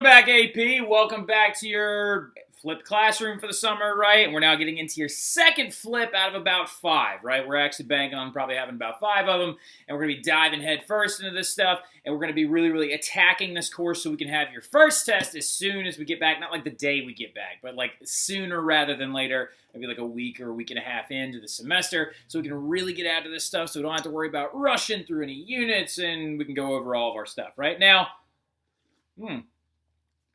back, AP. Welcome back to your flipped classroom for the summer, right? And we're now getting into your second flip out of about 5, right? We're actually banking on probably having about 5 of them, and we're going to be diving head first into this stuff, and we're going to be really attacking this course so we can have your first test as soon as we get back. Not like the day we get back, but like sooner rather than later, maybe like a week or a week and a half into the semester, so we can really get out of this stuff so we don't have to worry about rushing through any units, and we can go over all of our stuff, right? Now,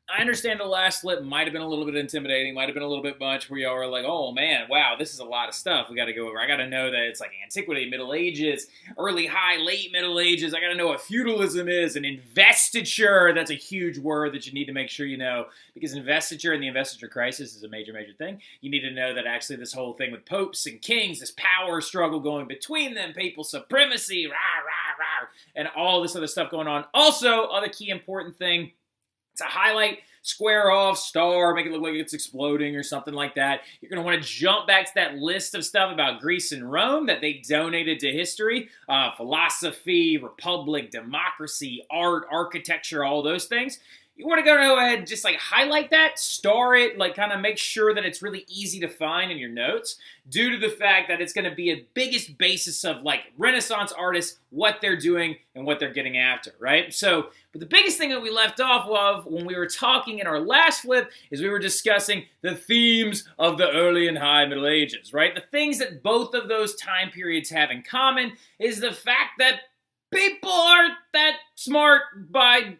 I understand the last flip might have been a little bit intimidating, might have been a little bit much, where y'all were like, oh man, wow, this is a lot of stuff we got to go over. I got to know that it's like antiquity, Middle Ages, early, high, late Middle Ages. I got to know what feudalism is, and investiture. That's a huge word that you need to make sure you know, because investiture and the investiture crisis is a major thing. You need to know that actually this whole thing with popes and kings, this power struggle going between them, papal supremacy, and all this other stuff going on. Also, other key important thing, to highlight, square off, star, make it look like it's exploding or something like that. You're going to want to jump back to that list of stuff about Greece and Rome that they donated to history, philosophy, republic, democracy, art, architecture, all those things. You want to go ahead and just like highlight that, star it, like kind of make sure that it's really easy to find in your notes, due to the fact that it's going to be a biggest basis of like Renaissance artists, what they're doing and what they're getting after, right? So, but the biggest thing that we left off of when we were talking in our last flip is we were discussing the themes of the early and high Middle Ages, right? The things that both of those time periods have in common is the fact that people aren't that smart by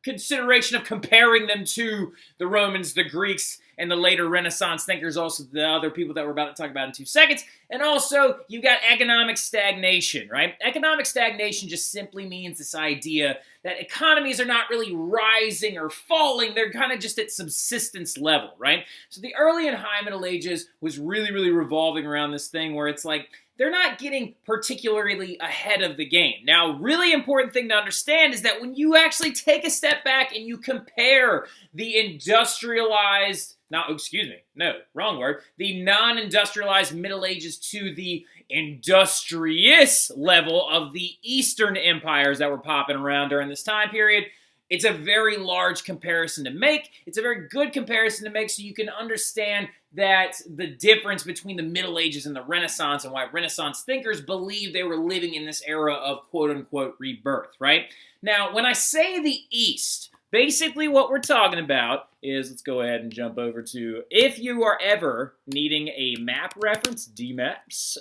consideration of comparing them to the Romans, the Greeks, and the later Renaissance thinkers, also the other people that we're about to talk about in 2 seconds. And also, you've got economic stagnation, right? Economic stagnation just simply means this idea that economies are not really rising or falling. They're kind of just at subsistence level, right? So the early and high Middle Ages was really revolving around this thing where it's like, they're not getting particularly ahead of the game. Now, really important thing to understand is that when you actually take a step back and you compare the industrialized, the non-industrialized Middle Ages to the industrious level of the Eastern empires that were popping around during this time period, it's a very large comparison to make. It's a very good comparison to make so you can understand that the difference between the Middle Ages and the Renaissance and why Renaissance thinkers believe they were living in this era of quote-unquote rebirth, right? Now, when I say the East, basically what we're talking about is, let's go ahead and jump over to, if you are ever needing a map reference, DMAPS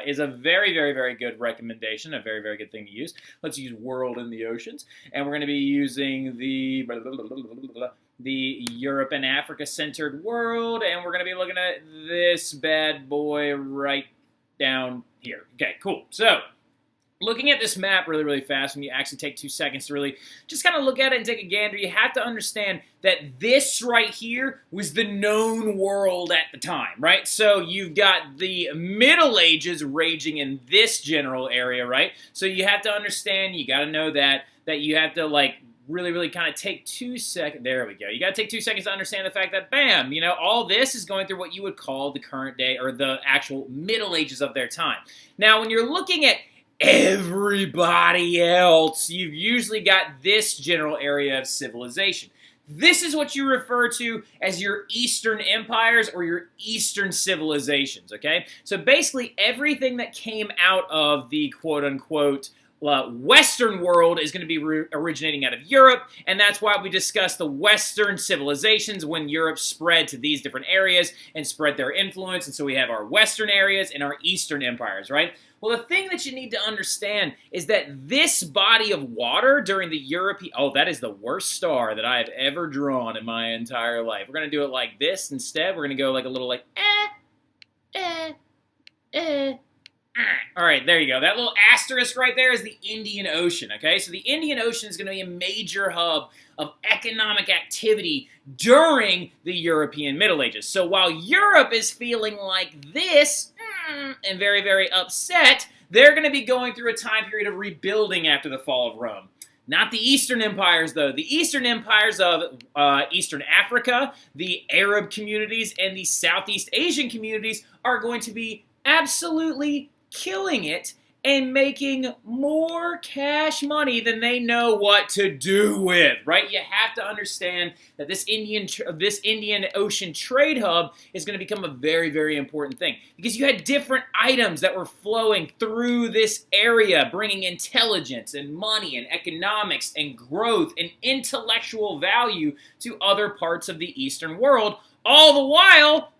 is a very good recommendation, a very good thing to use. Let's use World in the Oceans, and we're going to be using the Europe and Africa centered world, and we're going to be looking at this bad boy right down here. Okay, cool. So, looking at this map really fast, when you actually take 2 seconds to really just kind of look at it and take a gander, you have to understand that this right here was the known world at the time, right? So you've got the Middle Ages raging in this general area, right? So you have to understand, you got to know that you have to like really kind of take 2 seconds. There we go. You got to take 2 seconds to understand the fact that, bam, you know, all this is going through what you would call the current day or the actual Middle Ages of their time. Now, when you're looking at everybody else, you've usually got this general area of civilization. This is what you refer to as your Eastern empires or your Eastern civilizations, okay? So basically everything that came out of the quote-unquote Western world is going to be originating out of Europe, and that's why we discuss the Western civilizations when Europe spread to these different areas and spread their influence, and so we have our Western areas and our Eastern empires, right? Well, the thing that you need to understand is that this body of water during the European... Oh, that is the worst star that I have ever drawn in my entire life. We're going to do it like this instead. We're going to go like a little like... All right, there you go. That little asterisk right there is the Indian Ocean, okay? So the Indian Ocean is going to be a major hub of economic activity during the European Middle Ages. So while Europe is feeling like this and very upset, they're going to be going through a time period of rebuilding after the fall of Rome. Not the Eastern empires, though. The Eastern empires of Eastern Africa, the Arab communities, and the Southeast Asian communities are going to be absolutely killing it and making more cash money than they know what to do with, right? You have to understand that this Indian Ocean trade hub is going to become a very, very important thing because you had different items that were flowing through this area, bringing intelligence and money and economics and growth and intellectual value to other parts of the Eastern world, all the while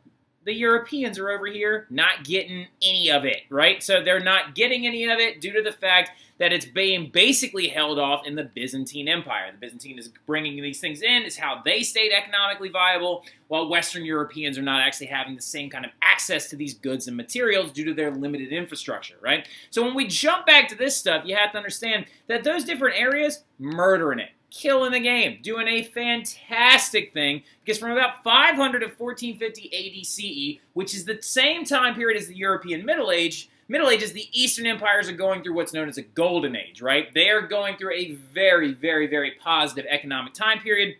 the Europeans are over here not getting any of it, right? So they're not getting any of it due to the fact that it's being basically held off in the Byzantine Empire. The Byzantine is bringing these things in. It's how they stayed economically viable, while Western Europeans are not actually having the same kind of access to these goods and materials due to their limited infrastructure, right? So when we jump back to this stuff, you have to understand that those different areas, murdering it, killing the game, doing a fantastic thing, because from about 500 to 1450 AD CE, which is the same time period as the European Middle Ages, the Eastern empires are going through what's known as a golden age, right? They are going through a very, very, very positive economic time period,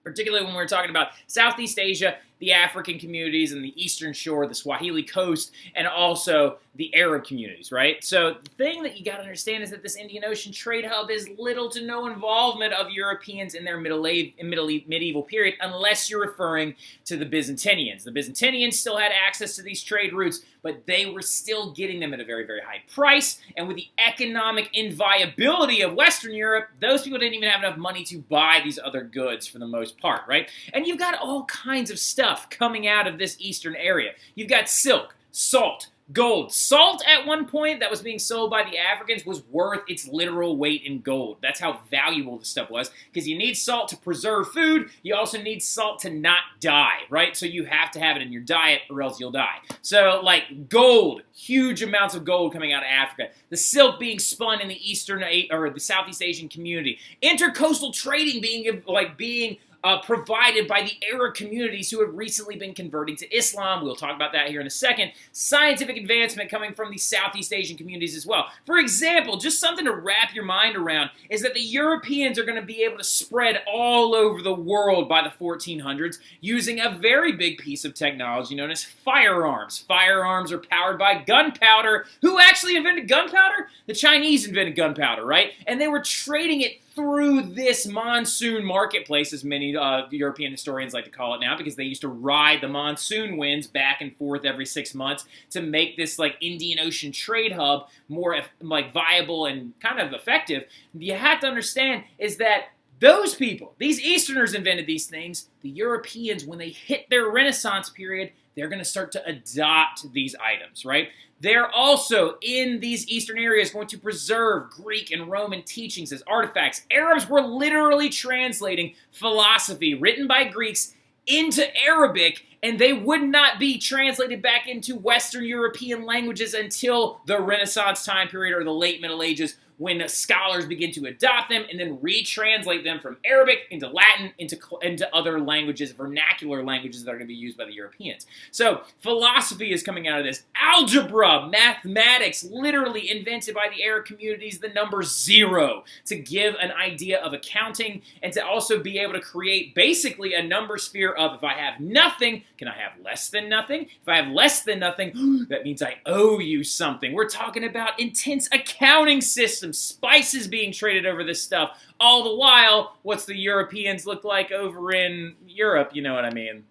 particularly when we're talking about Southeast Asia, the African communities, and the Eastern Shore, the Swahili coast, and also the Arab communities, right? So the thing that you got to understand is that this Indian Ocean trade hub is little to no involvement of Europeans in their medieval period, unless you're referring to the Byzantinians. The Byzantinians still had access to these trade routes, but they were still getting them at a very, very high price. And with the economic inviability of Western Europe, those people didn't even have enough money to buy these other goods for the most part, right? And you've got all kinds of stuff coming out of this eastern area. You've got silk, salt, gold. Salt at one point that was being sold by the Africans was worth its literal weight in gold. That's how valuable the stuff was, because you need salt to preserve food. You also need salt to not die, right? So you have to have it in your diet or else you'll die. So like gold, huge amounts of gold coming out of Africa. The silk being spun in the Eastern or the Southeast Asian community. Intercoastal trading being provided by the Arab communities who have recently been converting to Islam. We'll talk about that here in a second. Scientific advancement coming from the Southeast Asian communities as well. For example, just something to wrap your mind around is that the Europeans are going to be able to spread all over the world by the 1400s using a very big piece of technology known as firearms. Firearms are powered by gunpowder. Who actually invented gunpowder? The Chinese invented gunpowder, right? And they were trading it through this monsoon marketplace, as many European historians like to call it now, because they used to ride the monsoon winds back and forth every 6 months to make this like Indian Ocean trade hub more like viable and kind of effective. You have to understand is that those people, these Easterners invented these things. The Europeans, when they hit their Renaissance period, they're going to start to adopt these items, right? They're also, in these eastern areas, going to preserve Greek and Roman teachings as artifacts. Arabs were literally translating philosophy written by Greeks into Arabic, and they would not be translated back into Western European languages until the Renaissance time period or the late Middle Ages, when scholars begin to adopt them and then retranslate them from Arabic into Latin, into other languages, vernacular languages that are going to be used by the Europeans. So philosophy is coming out of this. Algebra, mathematics, literally invented by the Arab communities, the number 0 to give an idea of accounting and to also be able to create basically a number sphere of if I have nothing, can I have less than nothing? If I have less than nothing, that means I owe you something. We're talking about intense accounting systems. Spices being traded over this stuff. All the while, what's the Europeans look like over in Europe? You know what I mean?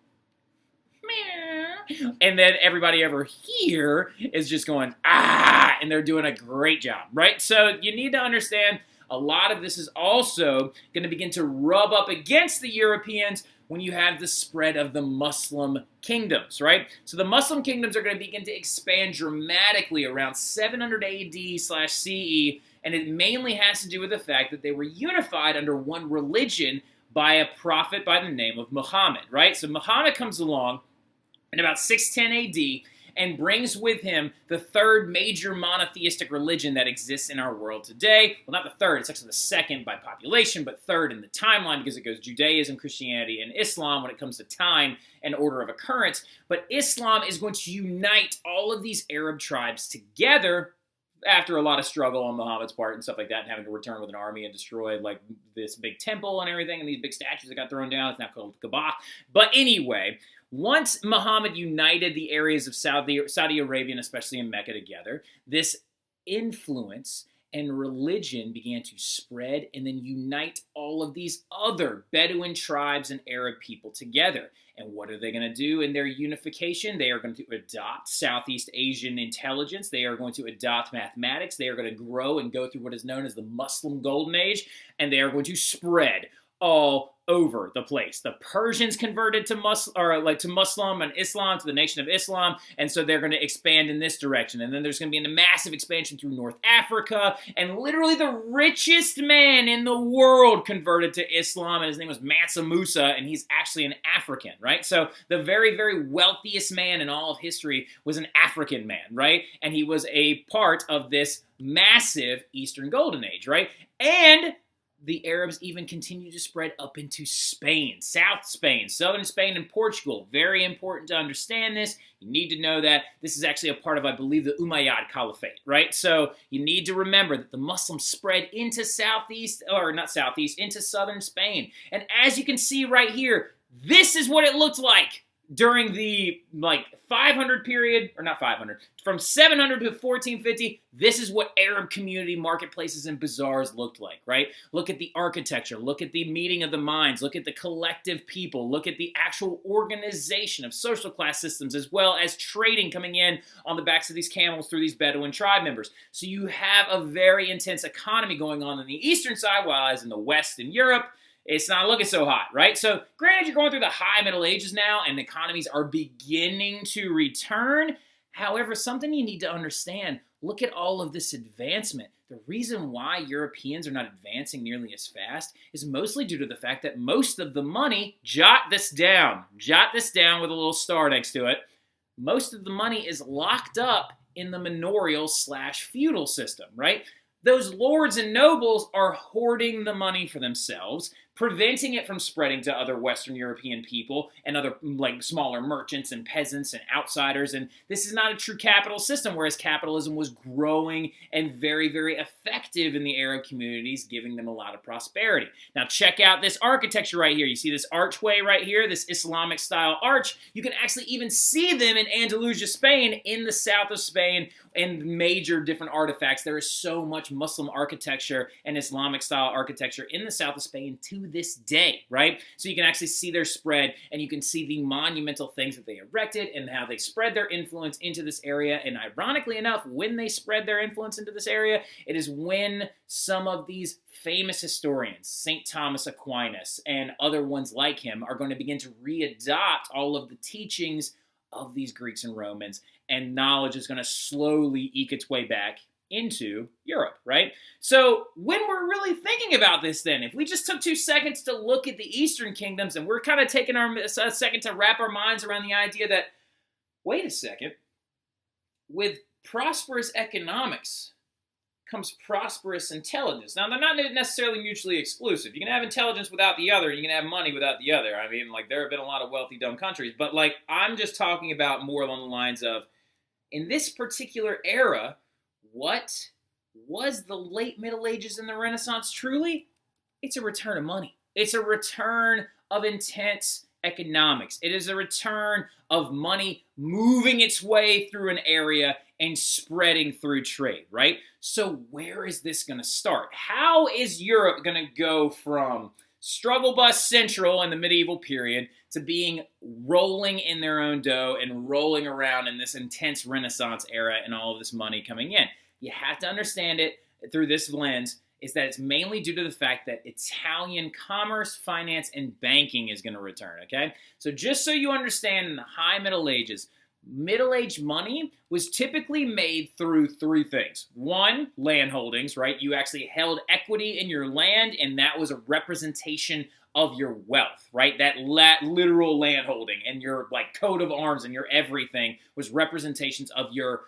And then everybody over here is just going, and they're doing a great job, right? So you need to understand a lot of this is also going to begin to rub up against the Europeans when you have the spread of the Muslim kingdoms, right? So the Muslim kingdoms are going to begin to expand dramatically around 700 AD/CE, and it mainly has to do with the fact that they were unified under one religion by a prophet by the name of Muhammad, right? So Muhammad comes along in about 610 AD and brings with him the third major monotheistic religion that exists in our world today. Well, not the third, it's actually the second by population, but third in the timeline because it goes Judaism, Christianity, and Islam when it comes to time and order of occurrence. But Islam is going to unite all of these Arab tribes together after a lot of struggle on Muhammad's part and stuff like that, and having to return with an army and destroy like this big temple and everything, and these big statues that got thrown down. It's now called Kaaba. But anyway, once Muhammad united the areas of Saudi Arabia, and especially in Mecca together, this influence and religion began to spread and then unite all of these other Bedouin tribes and Arab people together. And what are they going to do in their unification? They are going to adopt Southeast Asian intelligence. They are going to adopt mathematics. They are going to grow and go through what is known as the Muslim Golden Age, and they are going to spread all over the place. The Persians converted to Muslim and Islam, to the Nation of Islam, and so they're going to expand in this direction. And then there's going to be a massive expansion through North Africa, and literally the richest man in the world converted to Islam, and his name was Mansa Musa, and he's actually an African, right? So the very, very wealthiest man in all of history was an African man, right? And he was a part of this massive Eastern Golden Age, right? And the Arabs even continue to spread up into Spain, South Spain, Southern Spain, and Portugal. Very important to understand this. You need to know that this is actually a part of, I believe, the Umayyad Caliphate, right? So you need to remember that the Muslims spread into into Southern Spain. And as you can see right here, this is what it looked like during the 500 period, or not 500, from 700 to 1450, this is what Arab community marketplaces and bazaars looked like, right? Look at the architecture, look at the meeting of the minds, look at the collective people, look at the actual organization of social class systems, as well as trading coming in on the backs of these camels through these Bedouin tribe members. So you have a very intense economy going on the eastern side, while as in the west in Europe, it's not looking so hot, right? So granted, you're going through the high Middle Ages now, and economies are beginning to return. However, something you need to understand, look at all of this advancement. The reason why Europeans are not advancing nearly as fast is mostly due to the fact that most of the money, jot this down with a little star next to it, most of the money is locked up in the manorial/feudal system, right? Those lords and nobles are hoarding the money for themselves, preventing it from spreading to other Western European people and other smaller merchants and peasants and outsiders. And this is not a true capital system, whereas capitalism was growing and very, very effective in the Arab communities, giving them a lot of prosperity. Now check out this architecture right here. You see this archway right here, this Islamic style arch. You can actually even see them in Andalusia, Spain, in the south of Spain, and major different artifacts. There is so much Muslim architecture and Islamic style architecture in the south of Spain to this day, right? So you can actually see their spread, and you can see the monumental things that they erected and how they spread their influence into this area. And ironically enough, when they spread their influence into this area, it is when some of these famous historians, St. Thomas Aquinas and other ones like him, are going to begin to readopt all of the teachings of these Greeks and Romans, and knowledge is going to slowly eke its way back into Europe, right? So when we're really thinking about this then, if we just took 2 seconds to look at the Eastern kingdoms, and we're kind of taking a second to wrap our minds around the idea that, wait a second, with prosperous economics comes prosperous intelligence. Now, they're not necessarily mutually exclusive. You can have intelligence without the other, and you can have money without the other. I mean, there have been a lot of wealthy, dumb countries, but I'm just talking about more along the lines of, in this particular era, what was the late Middle Ages and the Renaissance truly? It's a return of money. It's a return of intense economics. It is a return of money moving its way through an area and spreading through trade, right? So where is this going to start? How is Europe going to go from struggle bus central in the medieval period to being rolling in their own dough and rolling around in this intense Renaissance era and all of this money coming in? You have to understand it through this lens, is that it's mainly due to the fact that Italian commerce, finance, and banking is going to return, okay? So just so you understand, in the high Middle Ages, Middle-aged money was typically made through 3 things. 1, land holdings, right? You actually held equity in your land, and that was a representation of your wealth, right? That literal land holding and your coat of arms and your everything was representations of your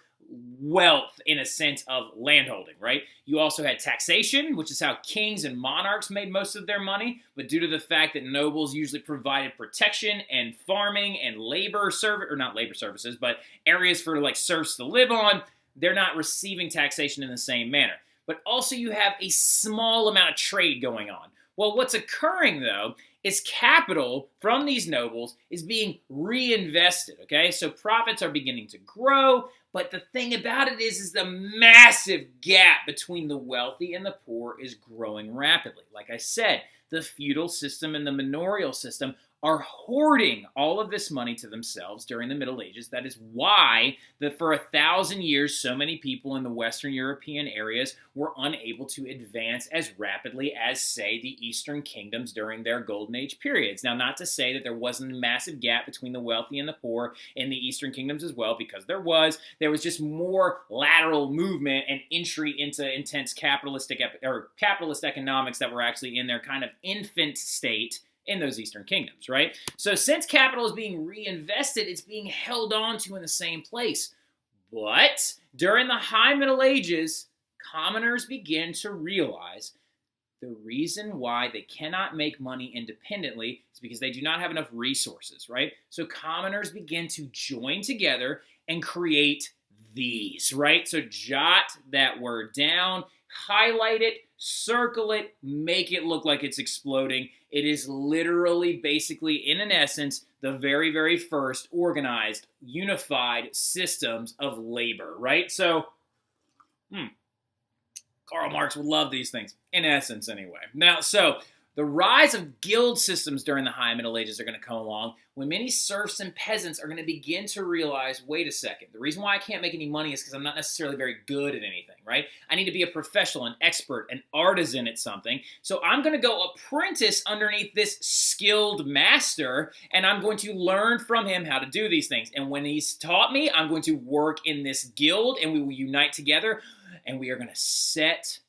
wealth in a sense of landholding, right? You also had taxation, which is how kings and monarchs made most of their money, but due to the fact that nobles usually provided protection and farming and not labor services, but areas for serfs to live on, they're not receiving taxation in the same manner. But also you have a small amount of trade going on. Well, what's occurring, though, is capital from these nobles is being reinvested, okay? So profits are beginning to grow, but the thing about it is the massive gap between the wealthy and the poor is growing rapidly. Like I said, the feudal system and the manorial system are hoarding all of this money to themselves during the Middle Ages. That is why for 1,000 years, so many people in the Western European areas were unable to advance as rapidly as, say, the Eastern kingdoms during their Golden Age periods. Now, not to say that there wasn't a massive gap between the wealthy and the poor in the Eastern kingdoms as well, because there was. There was just more lateral movement and entry into intense capitalist economics that were actually in their kind of infant state in those Eastern kingdoms, right? So since capital is being reinvested, it's being held on to in the same place. But during the High Middle Ages, commoners begin to realize the reason why they cannot make money independently is because they do not have enough resources, right? So commoners begin to join together and create these, right? So jot that word down, highlight it, circle it, make it look like it's exploding. It is literally, basically, in an essence, the very, very first organized, unified systems of labor, right? So, Karl Marx would love these things, in essence, anyway. Now, so the rise of guild systems during the High Middle Ages are going to come along when many serfs and peasants are going to begin to realize, wait a second, the reason why I can't make any money is because I'm not necessarily very good at anything, right? I need to be a professional, an expert, an artisan at something. So I'm going to go apprentice underneath this skilled master, and I'm going to learn from him how to do these things. And when he's taught me, I'm going to work in this guild, and we will unite together, and we are going to set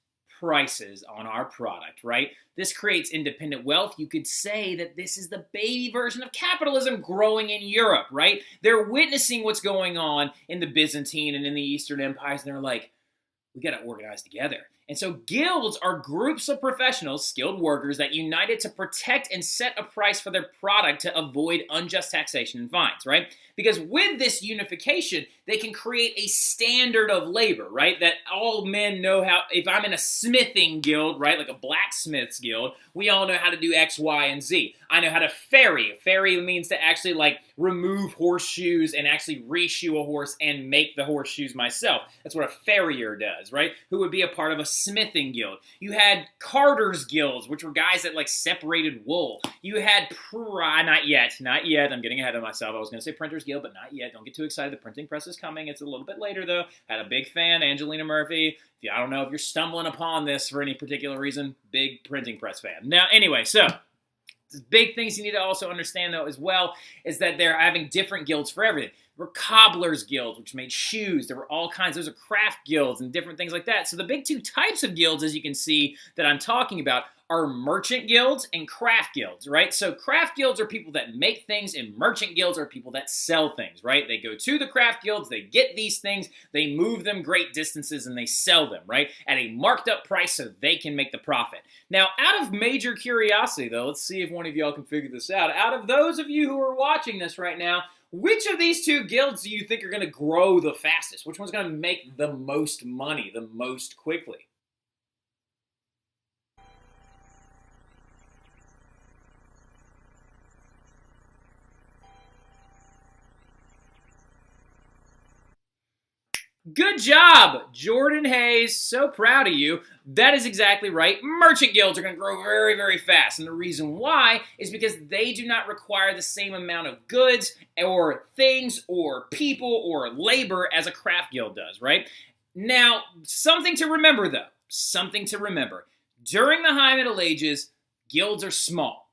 prices on our product, right? This creates independent wealth. You could say that this is the baby version of capitalism growing in Europe, right? They're witnessing what's going on in the Byzantine and in the Eastern empires, and they're like, we got to organize together. And so guilds are groups of professionals, skilled workers, that united to protect and set a price for their product to avoid unjust taxation and fines, right? Because with this unification, they can create a standard of labor, right? That all men know how. If I'm in a smithing guild, right, like a blacksmith's guild, we all know how to do X, Y, and Z. I know how to ferry. Ferry means to actually like remove horseshoes and actually reshoe a horse and make the horseshoes myself. That's what a farrier does, right? Who would be a part of a smithing guild. You had carters guilds, which were guys that like separated wool. You had not yet. I'm getting ahead of myself. I was going to say printers guild, but not yet. Don't get too excited. The printing press is coming. It's a little bit later though. Had a big fan, Angelina Murphy. I don't know if you're stumbling upon this for any particular reason. Big printing press fan. Now, anyway, so the big things you need to also understand, though, as well, is that they're having different guilds for everything. There were cobblers guilds, which made shoes. There were all kinds. Those are craft guilds and different things like that. So the big two types of guilds, as you can see, that I'm talking about are merchant guilds and craft guilds, right? So craft guilds are people that make things, and merchant guilds are people that sell things, right? They go to the craft guilds, they get these things, they move them great distances, and they sell them, right? At a marked up price so they can make the profit. Now, out of major curiosity, though, let's see if one of y'all can figure this out. Out of those of you who are watching this right now, which of these two guilds do you think are going to grow the fastest? Which one's going to make the most money the most quickly? Good job, Jordan Hayes. So proud of you. That is exactly right. Merchant guilds are going to grow very, very fast. And the reason why is because they do not require the same amount of goods or things or people or labor as a craft guild does, right? Now, something to remember, though. Something to remember. During the High Middle Ages, guilds are small.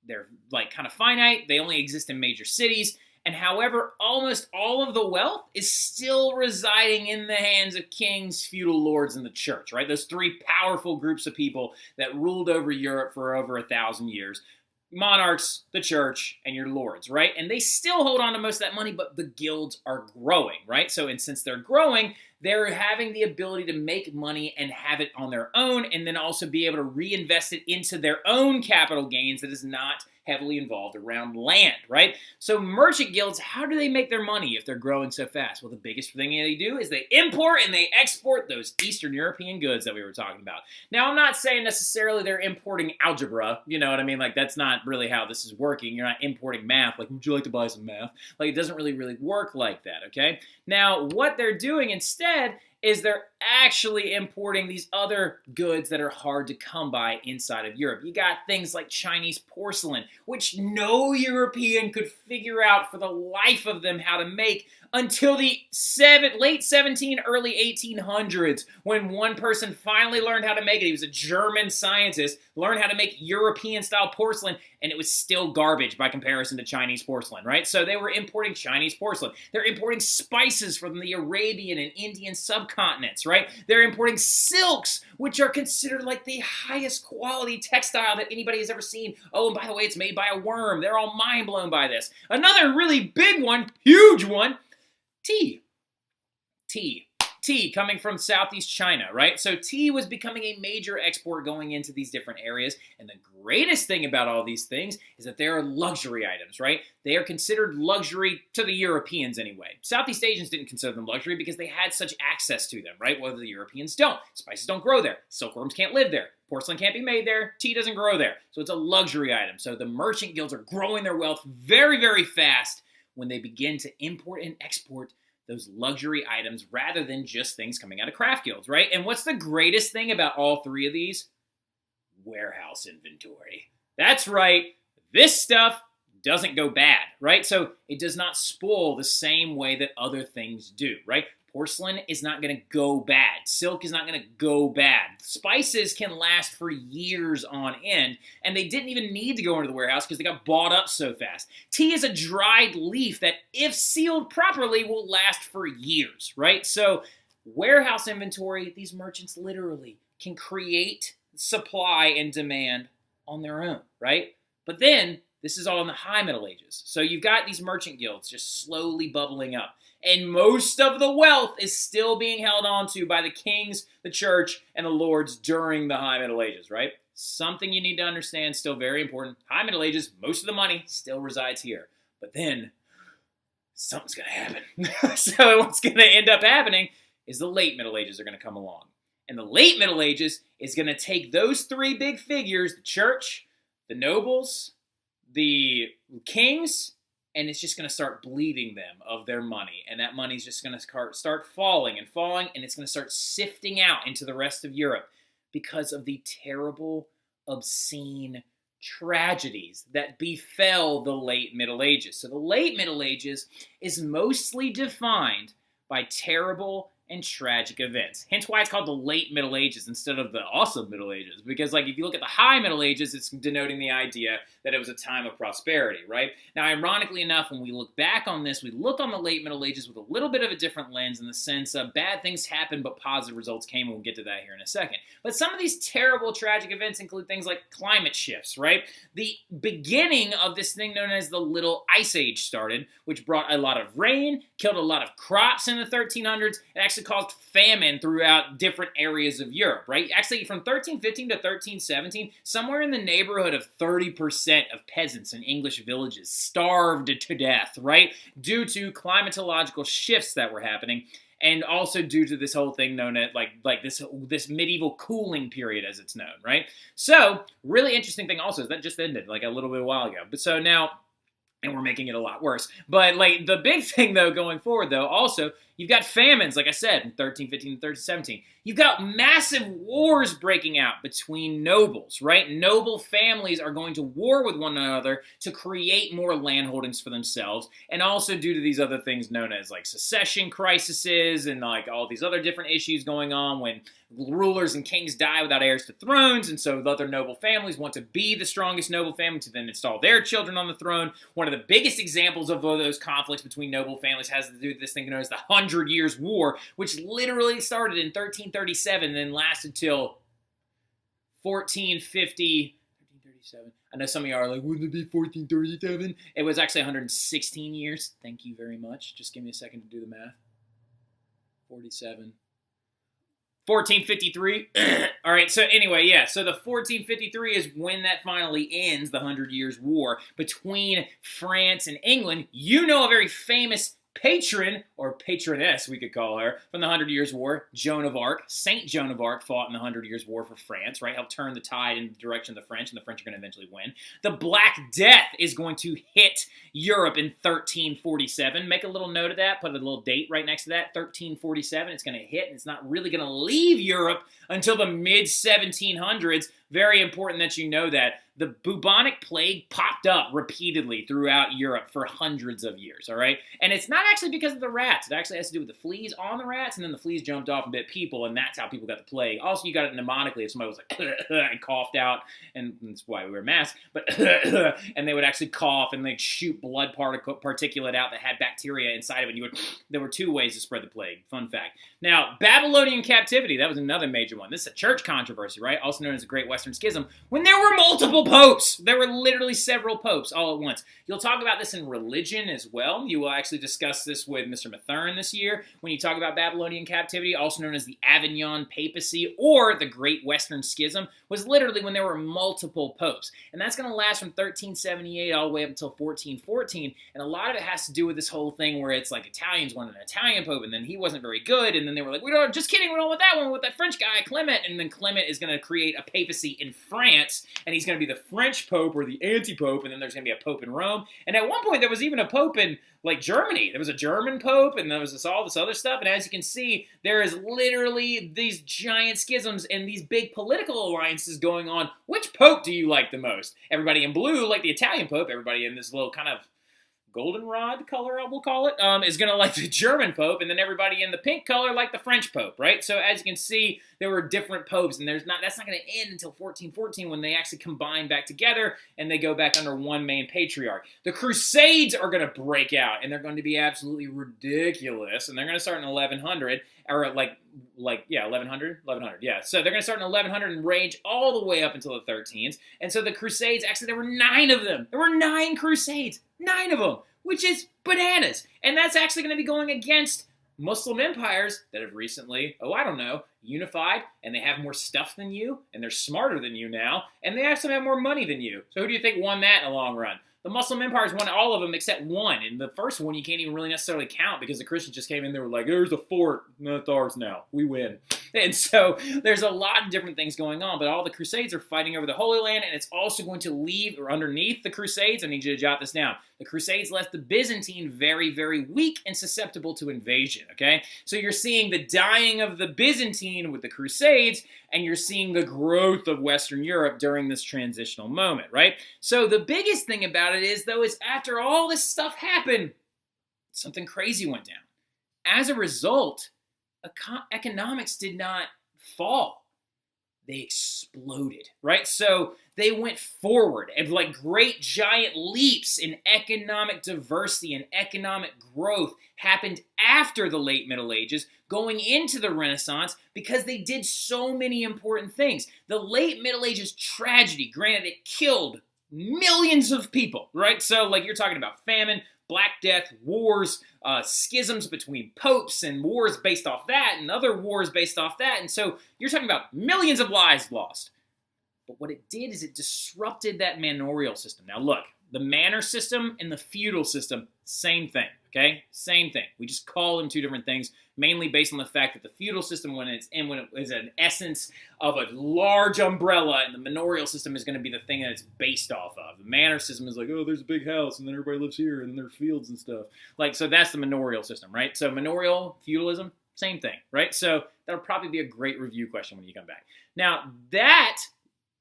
They're like kind of finite. They only exist in major cities. And however, almost all of the wealth is still residing in the hands of kings, feudal lords, and the church, right? Those three powerful groups of people that ruled over Europe for over 1,000 years. Monarchs, the church, and your lords, right? And they still hold on to most of that money, but the guilds are growing, right? So, and since they're growing, They're having the ability to make money and have it on their own, and then also be able to reinvest it into their own capital gains that is not heavily involved around land, right? So merchant guilds, how do they make their money if they're growing so fast? Well, the biggest thing they do is they import and they export those Eastern European goods that we were talking about. Now, I'm not saying necessarily they're importing algebra, you know what I mean? Like, that's not really how this is working. You're not importing math. Like, would you like to buy some math? Like, it doesn't really work like that, okay? Now, what they're doing instead is they're actually importing these other goods that are hard to come by inside of Europe. You got things like Chinese porcelain, which no European could figure out for the life of them how to make until the late 17, early 1800s, when one person finally learned how to make it. He was a German scientist, learned how to make European-style porcelain, and it was still garbage by comparison to Chinese porcelain, right? So they were importing Chinese porcelain. They're importing spices from the Arabian and Indian subcontinents, right? They're importing silks, which are considered like the highest quality textile that anybody has ever seen. Oh, and by the way, it's made by a worm. They're all mind blown by this. Another really big one, huge one, tea. Tea coming from Southeast China, right? So tea was becoming a major export going into these different areas. And the greatest thing about all these things is that they are luxury items, right? They are considered luxury to the Europeans anyway. Southeast Asians didn't consider them luxury because they had such access to them, right? Well, the Europeans don't. Spices don't grow there. Silkworms can't live there. Porcelain can't be made there. Tea doesn't grow there. So it's a luxury item. So the merchant guilds are growing their wealth very fast when they begin to import and export those luxury items rather than just things coming out of craft guilds, right? And what's the greatest thing about all three of these? Warehouse inventory. That's right. This stuff doesn't go bad, right? So it does not spoil the same way that other things do, right? Porcelain is not going to go bad. Silk is not going to go bad. Spices can last for years on end, and they didn't even need to go into the warehouse because they got bought up so fast. Tea is a dried leaf that, if sealed properly, will last for years, right? So warehouse inventory, these merchants literally can create supply and demand on their own, right? But then, this is all in the High Middle Ages. So you've got these merchant guilds just slowly bubbling up. And most of the wealth is still being held onto by the kings, the church, and the lords during the High Middle Ages, right? Something you need to understand, still very important. High Middle Ages, most of the money still resides here. But then, something's going to happen. So what's going to end up happening is the late Middle Ages are going to come along. And the late Middle Ages is going to take those three big figures, the church, the nobles, the kings, and it's just going to start bleeding them of their money. And that money's just going to start falling, and it's going to start sifting out into the rest of Europe because of the terrible, obscene tragedies that befell the late Middle Ages. So the late Middle Ages is mostly defined by terrible and tragic events. Hence why it's called the late Middle Ages instead of the awesome Middle Ages. Because like if you look at the High Middle Ages, it's denoting the idea that it was a time of prosperity, right? Now, ironically enough, when we look back on this, we look on the late Middle Ages with a little bit of a different lens in the sense of bad things happened, but positive results came, and we'll get to that here in a second. But some of these terrible, tragic events include things like climate shifts, right? The beginning of this thing known as the Little Ice Age started, which brought a lot of rain, killed a lot of crops in the 1300s, and actually caused famine throughout different areas of Europe, right? Actually, from 1315 to 1317, somewhere in the neighborhood of 30% of peasants in English villages starved to death, right? Due to climatological shifts that were happening, and also due to this whole thing known as like this medieval cooling period, as it's known, right? So, really interesting thing also is that just ended like a little bit a while ago. But so now, and we're making it a lot worse. But like the big thing though going forward though, also you've got famines, like I said, in 1315 and 1317. You've got massive wars breaking out between nobles, right? Noble families are going to war with one another to create more land holdings for themselves, and also due to these other things known as like succession crises and like all these other different issues going on when rulers and kings die without heirs to thrones, and so the other noble families want to be the strongest noble family to then install their children on the throne. One of the biggest examples of those conflicts between noble families has to do with this thing known as the 100 Years' War, which literally started in 1337 and then lasted till 1450. 1337. I know some of you are like, wouldn't it be 1437? It was actually 116 years. Thank you very much. Just give me a second to do the math. 47. 1453. All right, so anyway, yeah, so the 1453 is when that finally ends, the 100 Years' War between France and England. You know a very famous patron, or patroness, we could call her, from the 100 Years' War, Joan of Arc. Saint Joan of Arc fought in the 100 Years' War for France, right? Helped turn the tide in the direction of the French, and the French are going to eventually win. The Black Death is going to hit Europe in 1347. Make a little note of that. Put a little date right next to that. 1347. It's going to hit, and it's not really going to leave Europe until the mid-1700s. Very important that you know that. The bubonic plague popped up repeatedly throughout Europe for hundreds of years, all right? And it's not actually because of the rats. It actually has to do with the fleas on the rats, and then the fleas jumped off and bit people, and that's how people got the plague. Also, you got it mnemonically if somebody was like, and coughed out, and that's why we wear masks, but and they would actually cough, and they'd shoot blood particulate out that had bacteria inside of it. There were two ways to spread the plague. Fun fact. Now, Babylonian captivity, that was another major one. This is a church controversy, right? Also known as the Great Western Schism, when there were multiple popes. There were literally several popes all at once. You'll talk about this in religion as well. You will actually discuss this with Mr. Mathern this year when you talk about Babylonian captivity, also known as the Avignon Papacy or the Great Western Schism, was literally when there were multiple popes. And that's going to last from 1378 all the way up until 1414. And a lot of it has to do with this whole thing where it's like Italians wanted an Italian pope, and then he wasn't very good, and then they were like, just kidding, we don't want that one, with that French guy, Clement. And then Clement is going to create a papacy in France, and he's going to be the French pope or the anti-pope, and then there's going to be a pope in Rome. And at one point, there was even a pope in, like, Germany. There was a German pope, and there was all this other stuff. And as you can see, there is literally these giant schisms and these big political alliances going on. Which pope do you like the most? Everybody in blue like the Italian pope. Everybody in this little kind of goldenrod color, I will call it, is going to like the German pope, and then everybody in the pink color like the French pope, right? So as you can see, there were different popes, and that's not going to end until 1414 when they actually combine back together and they go back under one main patriarch. The Crusades are going to break out, and they're going to be absolutely ridiculous, and they're going to start in 1100, or 1100, yeah. So they're going to start in 1100 and range all the way up until the 13s. And so the Crusades, actually, there were 9 of them. There were 9 Crusades, 9 of them, which is bananas. And that's actually going to be going against Muslim empires that have recently, unified, and they have more stuff than you, and they're smarter than you now, and they actually have more money than you. So who do you think won that in the long run? The Muslim empires won all of them except one, and the first one you can't even really necessarily count because the Christians just came in, they were like, there's a fort, no, it's ours now, we win. And so there's a lot of different things going on, but all the Crusades are fighting over the Holy Land, and it's also going to leave, or underneath the Crusades, I need you to jot this down, the Crusades left the Byzantine very, very weak and susceptible to invasion, okay? So you're seeing the dying of the Byzantine with the Crusades, and you're seeing the growth of Western Europe during this transitional moment, right? So the biggest thing about it is, though, is after all this stuff happened, something crazy went down. As a result, economics did not fall. They exploded, right? So they went forward, and like great giant leaps in economic diversity and economic growth happened after the late Middle Ages, going into the Renaissance, because they did so many important things. The late Middle Ages tragedy, granted, it killed millions of people, right? So like you're talking about famine, Black Death, wars, schisms between popes, and wars based off that, and other wars based off that. And so you're talking about millions of lives lost. But what it did is it disrupted that manorial system. Now look, the manor system and the feudal system, same thing, okay? Same thing. We just call them two different things, mainly based on the fact that the feudal system, when it is an essence of a large umbrella, and the manorial system is going to be the thing that it's based off of. The manor system is like, oh, there's a big house, and then everybody lives here, and then there are fields and stuff. Like, so that's the manorial system, right? So manorial, feudalism, same thing, right? So that'll probably be a great review question when you come back. Now, that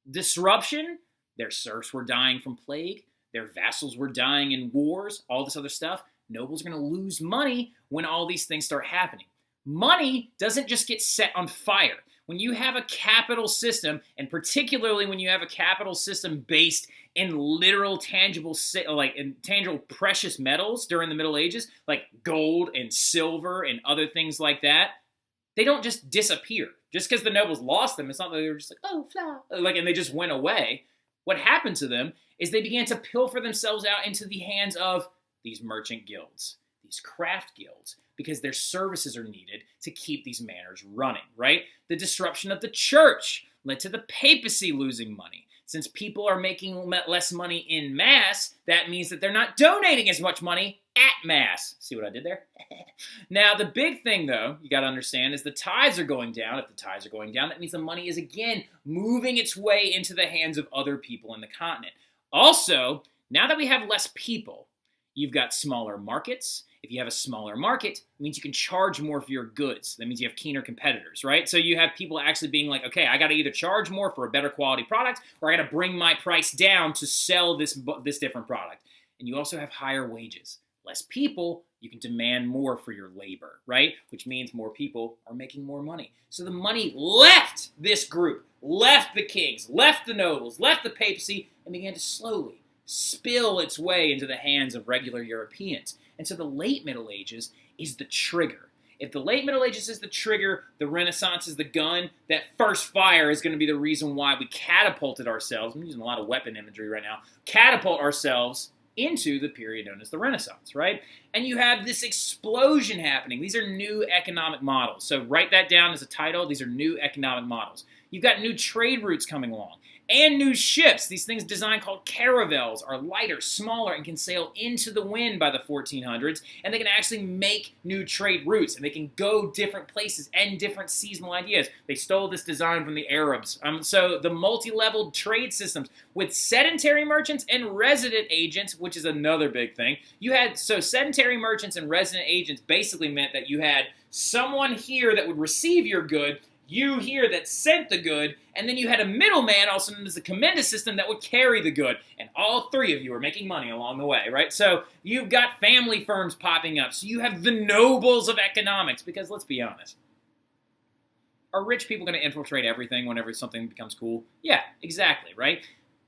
disruption, their serfs were dying from plague, their vassals were dying in wars, all this other stuff. Nobles are going to lose money when all these things start happening. Money doesn't just get set on fire. When you have a capital system, and particularly when you have a capital system based in literal tangible precious metals during the Middle Ages, like gold and silver and other things like that, they don't just disappear. Just because the nobles lost them, it's not that they were just like, oh, and they just went away. What happened to them is they began to pilfer themselves out into the hands of these merchant guilds, these craft guilds because their services are needed to keep these manors running, right? The disruption of the church led to the papacy losing money. Since people are making less money in mass, that means that they're not donating as much money at mass. See what I did there? Now, the big thing, though, you got to understand is the tithes are going down. If the tithes are going down, that means the money is, again, moving its way into the hands of other people in the continent. Also, now that we have less people, you've got smaller markets. If you have a smaller market, it means you can charge more for your goods. That means you have keener competitors, right? So you have people actually being like, okay, I got to either charge more for a better quality product, or I got to bring my price down to sell this different product. And you also have higher wages. Less people, you can demand more for your labor, right? Which means more people are making more money. So the money left this group, left the kings, left the nobles, left the papacy, and began to slowly spill its way into the hands of regular Europeans. And so the late Middle Ages is the trigger. If the late Middle Ages is the trigger, the Renaissance is the gun, that first fire is going to be the reason why we catapulted ourselves, I'm using a lot of weapon imagery right now, catapult ourselves into the period known as the Renaissance, right? And you have this explosion happening. These are new economic models. So write that down as a title. These are new economic models. You've got new trade routes coming along and new ships. These things designed called caravels are lighter, smaller, and can sail into the wind by the 1400s. And they can actually make new trade routes, and they can go different places and different seasonal ideas. They stole this design from the Arabs. So the multi-leveled trade systems with sedentary merchants and resident agents, which is another big thing. So sedentary merchants and resident agents basically meant that you had someone here that would receive your good, you here that sent the good, and then you had a middleman, also known as the commenda system, that would carry the good. And all three of you are making money along the way, right? So you've got family firms popping up. So you have the nobles of economics, because let's be honest. Are rich people going to infiltrate everything whenever something becomes cool? Yeah, exactly, right?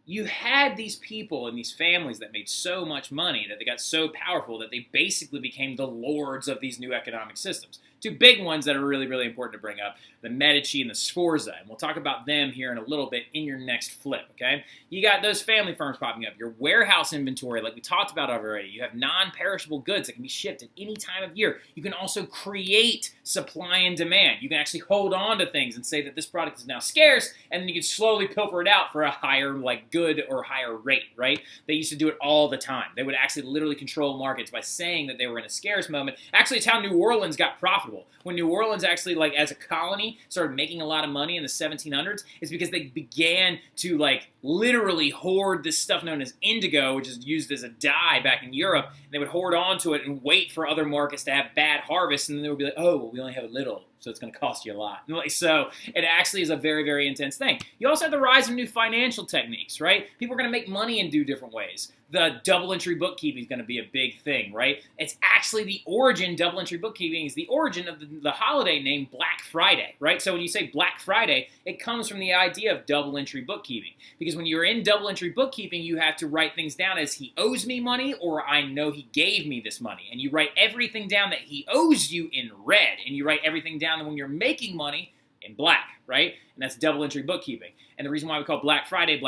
You had these people and these families that made so much money that they got so powerful that they basically became the lords of these new economic systems. Two big ones that are really, really important to bring up, the Medici and the Sforza, and we'll talk about them here in a little bit in your next flip, okay? You got those family firms popping up, your warehouse inventory like we talked about already. You have non-perishable goods that can be shipped at any time of year. You can also create supply and demand. You can actually hold on to things and say that this product is now scarce, and then you can slowly pilfer it out for a higher good or higher rate, right? They used to do it all the time. They would actually literally control markets by saying that they were in a scarce moment. Actually, it's how New Orleans got profitable. When New Orleans actually, as a colony, started making a lot of money in the 1700s, is because they began to, literally hoard this stuff known as indigo, which is used as a dye back in Europe. And they would hoard onto it and wait for other markets to have bad harvests, and then they would be like, oh, well, we only have a little, so it's going to cost you a lot. So it actually is a very, very intense thing. You also have the rise of new financial techniques, right? People are going to make money in different ways. The double entry bookkeeping is going to be a big thing, right? It's actually the origin, double entry bookkeeping is the origin of the holiday named Black Friday, right? So when you say Black Friday, it comes from the idea of double entry bookkeeping. Because when you're in double entry bookkeeping, you have to write things down as he owes me money or I know he gave me this money. And you write everything down that he owes you in red. And you write everything down when you're making money in black, right? And that's double entry bookkeeping. And the reason why we call Black Friday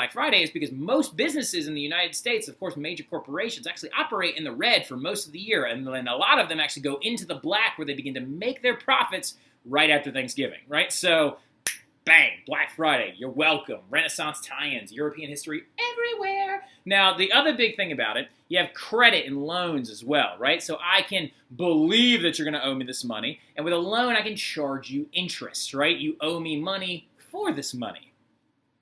is because most businesses in the United States, of course, major corporations, actually operate in the red for most of the year. And then a lot of them actually go into the black where they begin to make their profits right after Thanksgiving, right? So, bang, Black Friday, you're welcome. Renaissance tie-ins, European history everywhere. Now, the other big thing about it, you have credit and loans as well, right? So I can believe that you're going to owe me this money. And with a loan, I can charge you interest, right? You owe me money for this money.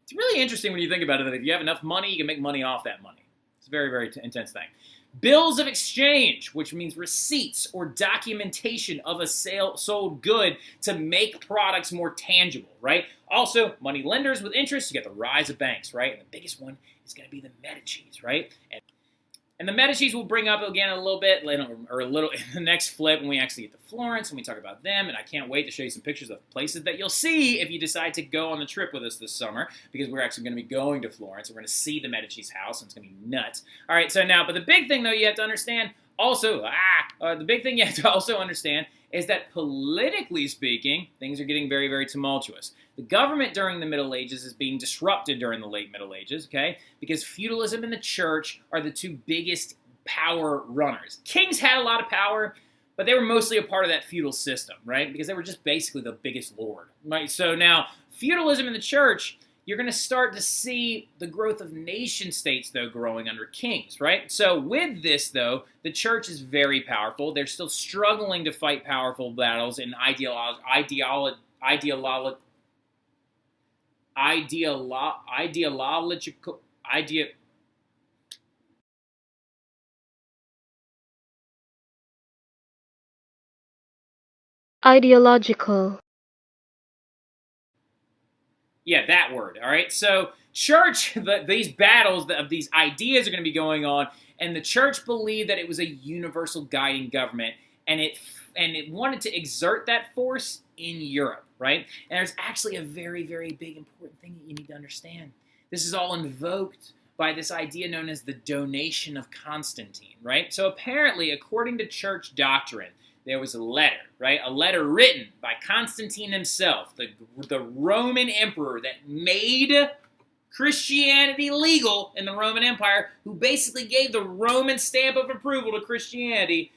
It's really interesting when you think about it that if you have enough money, you can make money off that money. It's a very, very intense thing. Bills of exchange, which means receipts or documentation of a sold good to make products more tangible, right? Also, money lenders with interest, you get the rise of banks, right? And the biggest one is going to be the Medicis, right? And the Medicis will bring up again a little bit, or a little in the next flip when we actually get to Florence and we talk about them. And I can't wait to show you some pictures of places that you'll see if you decide to go on the trip with us this summer, because we're actually going to be going to Florence. We're going to see the Medici's house, and it's going to be nuts. All right, so now, but the big thing, though, you have to understand also, the big thing you have to also understand is that politically speaking, things are getting very, very tumultuous. The government during the Middle Ages is being disrupted during the late Middle Ages, okay? Because feudalism and the church are the two biggest power runners. Kings had a lot of power, but they were mostly a part of that feudal system, right? Because they were just basically the biggest lord, right? So now, feudalism in the church, you're going to start to see the growth of nation states, though, growing under kings, right? So with this, though, the church is very powerful. They're still struggling to fight powerful battles in ideological Ideological. Yeah, that word. All right. So, church, these battles of these ideas are going to be going on, and the church believed that it was a universal guiding government, and it wanted to exert that force in Europe, right? And there's actually a very, very big important thing that you need to understand. This is all invoked by this idea known as the donation of Constantine, right? So apparently, according to church doctrine, there was a letter, right? A letter written by Constantine himself, the Roman emperor that made Christianity legal in the Roman Empire, who basically gave the Roman stamp of approval to Christianity.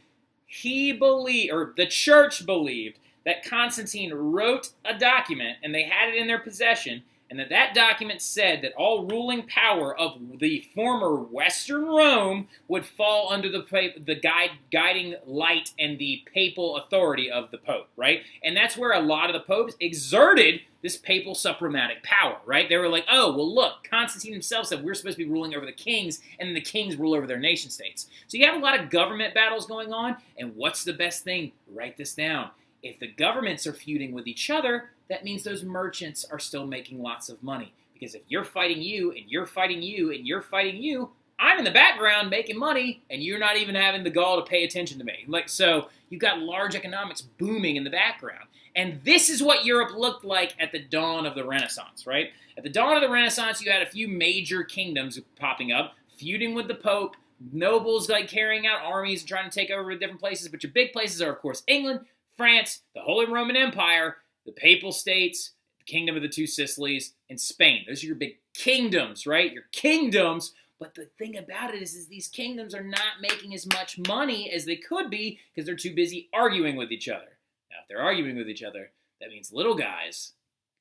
The church believed that Constantine wrote a document, and they had it in their possession, and that document said that all ruling power of the former Western Rome would fall under the guiding light and the papal authority of the Pope, right? And that's where a lot of the popes exerted this papal suprematic power, right? They were like, oh, well, look, Constantine himself said we're supposed to be ruling over the kings, and then the kings rule over their nation states. So you have a lot of government battles going on, and what's the best thing? Write this down. If the governments are feuding with each other, that means those merchants are still making lots of money. Because if you're fighting you, and you're fighting you, and you're fighting you, I'm in the background making money, and you're not even having the gall to pay attention to me. So you've got large economics booming in the background. And this is what Europe looked like at the dawn of the Renaissance, right? At the dawn of the Renaissance, you had a few major kingdoms popping up, feuding with the Pope, nobles carrying out armies and trying to take over different places. But your big places are, of course, England, France, the Holy Roman Empire, the Papal States, the Kingdom of the Two Sicilies, and Spain. Those are your big kingdoms, right? Your kingdoms. But the thing about it is these kingdoms are not making as much money as they could be because they're too busy arguing with each other. Now, if they're arguing with each other, that means little guys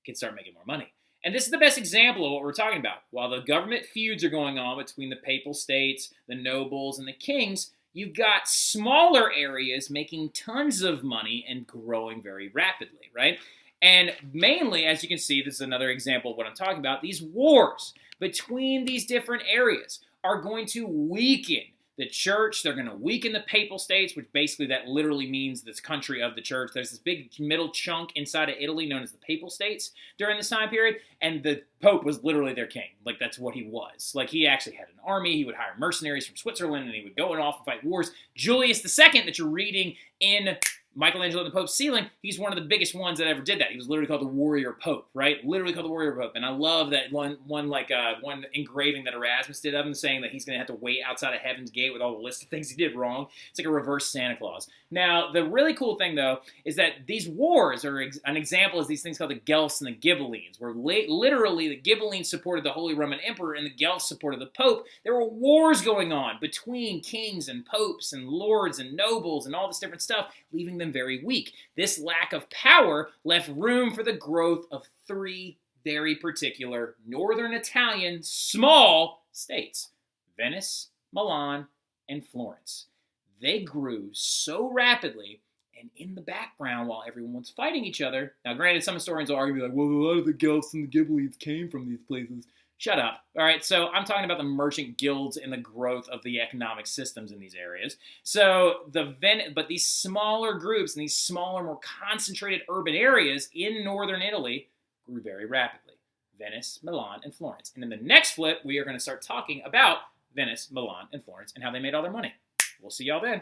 can start making more money. And this is the best example of what we're talking about. While the government feuds are going on between the Papal States, the nobles, and the kings, you've got smaller areas making tons of money and growing very rapidly, right? And mainly, as you can see, this is another example of what I'm talking about, these wars between these different areas are going to weaken the church. They're going to weaken the Papal States, which basically that literally means this country of the church. There's this big middle chunk inside of Italy known as the Papal States during this time period, and the Pope was literally their king. That's what he was. He actually had an army. He would hire mercenaries from Switzerland, and he would go off and fight wars. Julius II, that you're reading in Michelangelo and the Pope's Ceiling, he's one of the biggest ones that ever did that. He was literally called the Warrior Pope, right? Literally called the Warrior Pope. And I love that one engraving that Erasmus did of him, saying that he's going to have to wait outside of Heaven's Gate with all the list of things he did wrong. It's like a reverse Santa Claus. Now, the really cool thing, though, is that these wars are an example is these things called the Guelphs and the Ghibellines, where literally the Ghibellines supported the Holy Roman Emperor and the Guelphs supported the Pope. There were wars going on between kings and popes and lords and nobles and all this different stuff, leaving them very weak. This lack of power left room for the growth of three very particular northern Italian small states: Venice, Milan, and Florence. They grew so rapidly, and in the background, while everyone was fighting each other. Now, granted, some historians will argue, well, a lot of the Guelphs and the Ghibellines came from these places. Shut up. All right, so I'm talking about the merchant guilds and the growth of the economic systems in these areas. So but these smaller groups and these smaller, more concentrated urban areas in northern Italy grew very rapidly. Venice, Milan, and Florence. And in the next flip, we are going to start talking about Venice, Milan, and Florence and how they made all their money. We'll see y'all then.